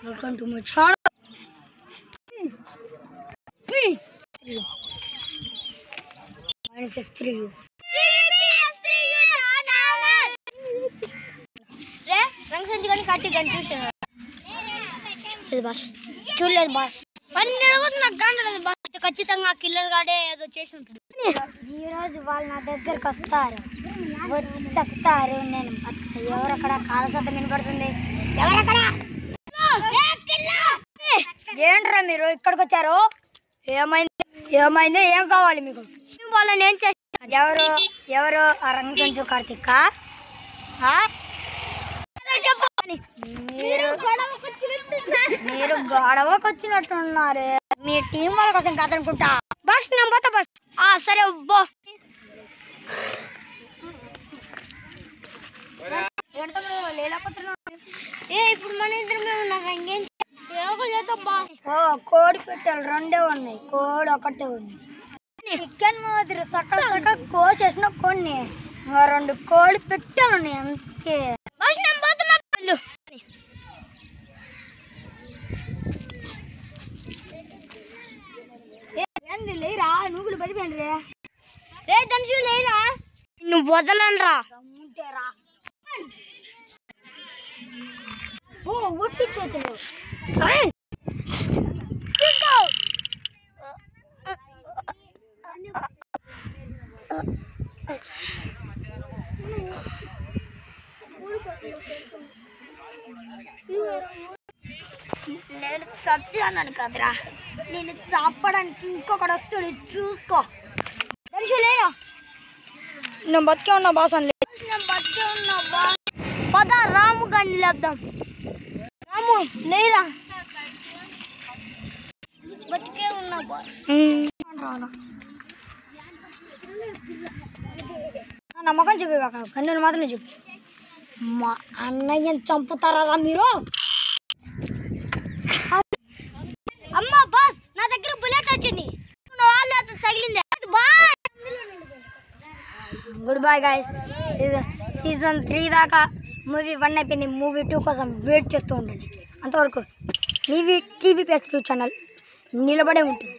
Welcome to my channel. Minus S3U. చూడలేదు boss ఖచ్చితంగా killer గాడే ఏదో చేసి ఉంటుంది. ఈరోజు వాళ్ళు నా దగ్గరకు వస్తారు, వచ్చి చేస్తారు. నేను ఎవరక్కడ కాలసత వినపడుతుంది, ఎవరక్కడ? ఏంట్రా మీరు ఇక్కడికి వచ్చారు? ఏమైంది ఏం కావాలి మీకు? వాళ్ళని ఏం చేస్తారు? ఎవరు ఆ రంగసంచు కార్తిక్? మీరు గొడవకు వచ్చినట్టున్నారే. మీ టీం వాళ్ళ కోసం కాదనుకుంటా. బస్ నేను పోతా బస్. సరే బో. ఇప్పుడు మన ఇద్దరమే ఉన్నారు, ఇంకేం చేద్దాం బా. కోడి పెట్టాలి, రెండే ఉన్నాయి, కోడి ఒకటే ఉంది. చికెన్ మాదిరి సక్క సక్క కోసేసిన కొన్ని, రెండు కోడి పెట్టాలు ఉన్నాయి అంతే. బస్ నేను పోతున్నా. ఏంది లేరా, నువ్వులు పడిపోయింది రే ధనుషు, లేరా నువ్వు వదలరా. ఒట్టి చేతులు నేను చచ్చి అన్నాను కదరా, నేను చంపడానికి ఇంకొకటి వస్తాడు, చూసుకో. తెలుసు లేరా, నేను బతికే ఉన్నా బాస్ అని. నేను బతికే ఉన్నా బాస్. పద రాము గారిని లేద్దాం. రాము లేరా, బతికే ఉన్నా బాస్. నమ్మకం చెప్పి కాక కన్నులు మాత్రమే చెప్పి. మా అన్నయ్యని చంపుతారా మీరు? అమ్మా బాస్, నా దగ్గర బుల్లెట్ వచ్చింది, తగిలింది. Good bye guys. సీజన్ 3 దాకా మూవీ 1 అయిపోయింది. మూవీ 2 కోసం వెయిట్ చేస్తూ ఉండండి. అంతవరకు టీవీ PS2 ఛానల్ నిలబడే ఉంటుంది.